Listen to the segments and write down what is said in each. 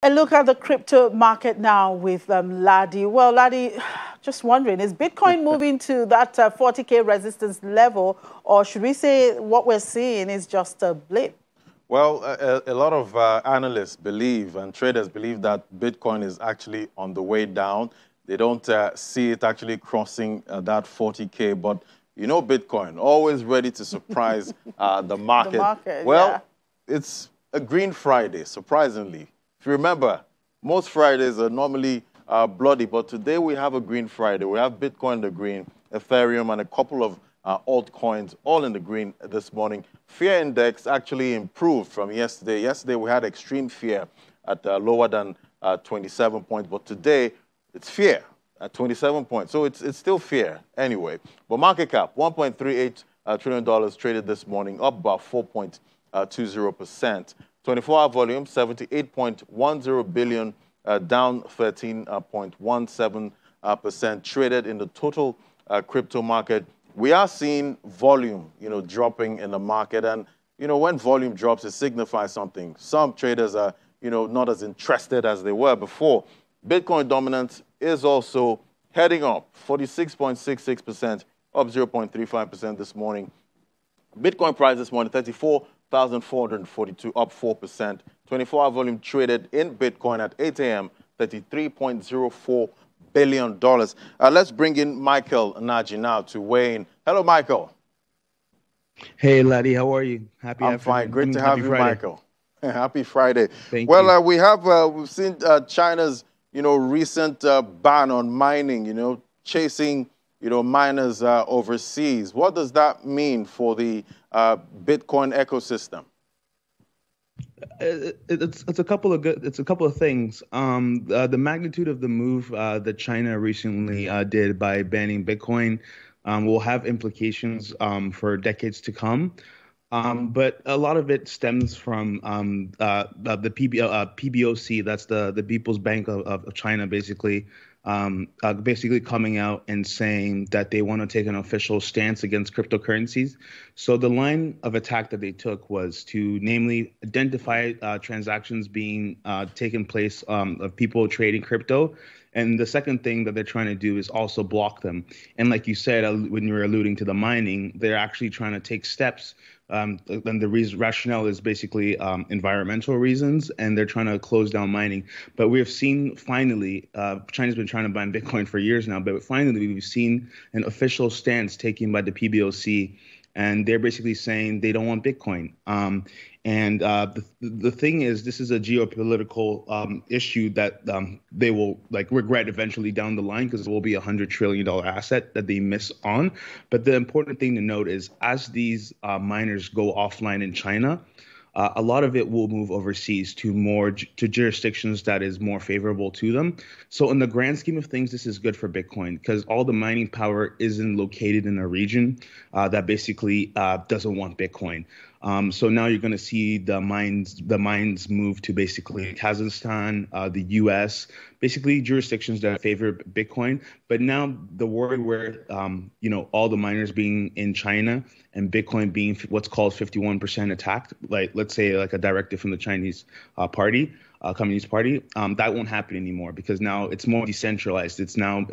And look at the crypto market now with Ladi. Well, Ladi, just wondering, is Bitcoin moving to that 40K resistance level, or should we say what we're seeing is just a blip? Well, a lot of analysts believe and traders believe that Bitcoin is actually on the way down. They don't see it actually crossing that 40K, but you know Bitcoin, always ready to surprise the market. The market, Well, yeah. it's a Green Friday, surprisingly. If you remember, most Fridays are normally bloody, but today we have a Green Friday. We have Bitcoin in the green, Ethereum, and a couple of altcoins all in the green this morning. Fear index actually improved from yesterday. Yesterday we had extreme fear at lower than 27 points, but today it's fear at 27 points. So it's still fear anyway. But market cap, $1.38 trillion traded this morning, up about 4.20%. 24-hour volume, 78.10 billion, down 13.17%, traded in the total crypto market. We are seeing volume, dropping in the market. And, when volume drops, it signifies something. Some traders are, not as interested as they were before. Bitcoin dominance is also heading up, 46.66%, up 0.35% this morning. Bitcoin price this morning, 34,442, up 4%. 24-hour volume traded in Bitcoin at 8 a.m., $33.04 billion. Let's bring in Michael Naji now to weigh in. Hello, Michael. Hey, Laddie, how are you? Happy I'm fine. Great to have you, Friday. Michael. Happy Friday. Thank you. We've seen China's, recent ban on mining, chasing, miners overseas. What does that mean for the Bitcoin ecosystem? It's a couple of things. The magnitude of the move that China recently did by banning Bitcoin will have implications for decades to come. But a lot of it stems from the PBOC, that's the People's Bank of China, basically coming out and saying that they want to take an official stance against cryptocurrencies. So the line of attack that they took was to namely identify transactions being taken place of people trading crypto. And the second thing that they're trying to do is also block them. And like you said, when you were alluding to the mining, they're actually trying to take steps. And the rationale is basically environmental reasons, and they're trying to close down mining. But we have seen finally, China's been trying to ban Bitcoin for years now, but finally we've seen an official stance taken by the PBOC, and they're basically saying they don't want Bitcoin. And the thing is, this is a geopolitical issue that they will regret eventually down the line, because it will be $100 trillion asset that they miss on. But the important thing to note is, as these miners go offline in China, a lot of it will move overseas to jurisdictions that is more favorable to them. So in the grand scheme of things, this is good for Bitcoin, because all the mining power isn't located in a region that basically doesn't want Bitcoin. So now you're going to see the mines move to basically Kazakhstan, the U.S., basically jurisdictions that favor Bitcoin. But now the world where all the miners being in China and Bitcoin being what's called 51% attacked, like let's say like a directive from the Chinese Communist Party, that won't happen anymore, because now it's more decentralized. It's now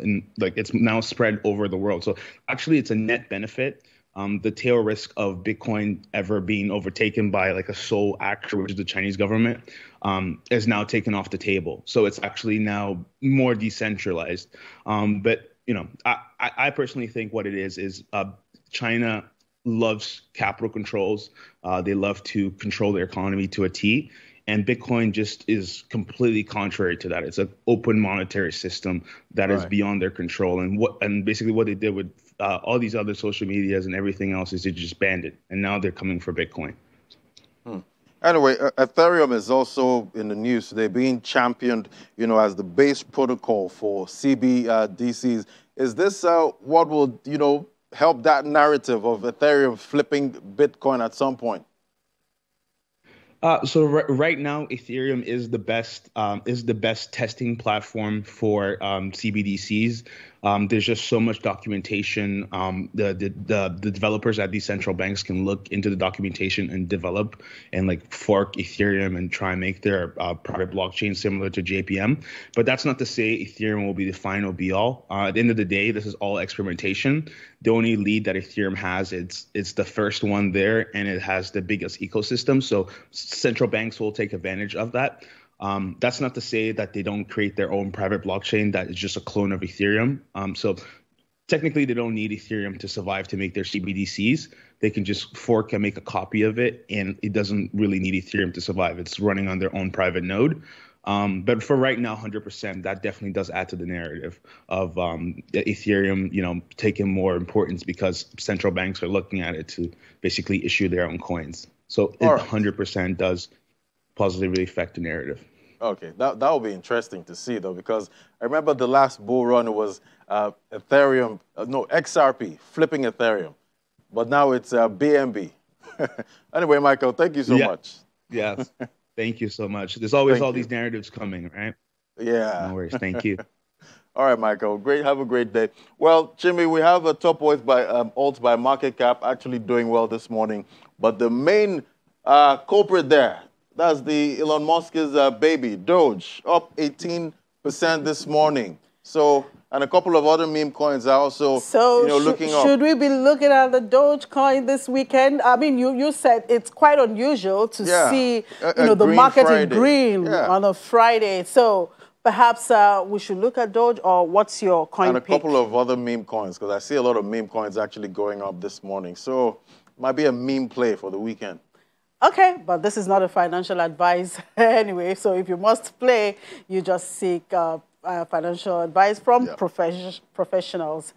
spread over the world. So actually, it's a net benefit. The tail risk of Bitcoin ever being overtaken by like a sole actor, which is the Chinese government, is now taken off the table. So it's actually now more decentralized. But I personally think what it is China loves capital controls. They love to control their economy to a T. And Bitcoin just is completely contrary to that. It's an open monetary system that is beyond their control. And basically what they did with all these other social medias and everything else is they just banned it. And now they're coming for Bitcoin. Anyway, Ethereum is also in the news today, being championed, as the base protocol for CBDCs. Is this what will, help that narrative of Ethereum flipping Bitcoin at some point? So right now, Ethereum is the best testing platform for CBDCs. There's just so much documentation. The developers at these central banks can look into the documentation and develop and like fork Ethereum and try and make their private blockchain similar to JPM. But that's not to say Ethereum will be the final be all. At the end of the day, this is all experimentation. The only lead that Ethereum has, it's the first one there, and it has the biggest ecosystem. So central banks will take advantage of that. That's not to say that they don't create their own private blockchain that is just a clone of Ethereum. So technically, they don't need Ethereum to survive to make their CBDCs. They can just fork and make a copy of it, and it doesn't really need Ethereum to survive. It's running on their own private node. But for right now, 100%, that definitely does add to the narrative of Ethereum, taking more importance because central banks are looking at it to basically issue their own coins. So it 100% does positively affect the narrative. Okay, that will be interesting to see, though, because I remember the last bull run was Ethereum, XRP, flipping Ethereum. But now it's BNB. Anyway, Michael, thank you so much. Yes, thank you so much. There's always these narratives coming, right? Yeah. No worries, thank you. All right, Michael, great. Have a great day. Well, Jimmy, we have a top alts by market cap actually doing well this morning. But the main culprit there, that's the Elon Musk's baby, Doge, up 18% this morning. So, and a couple of other meme coins are also, looking up. Should we be looking at the Dogecoin this weekend? I mean, you said it's quite unusual to see, the market in green on a Friday. So perhaps we should look at Doge, or what's your coin And a pick? couple of other meme coins, because I see a lot of meme coins actually going up this morning. So might be a meme play for the weekend. Okay, but this is not a financial advice anyway. So if you must play, you just seek financial advice from professionals.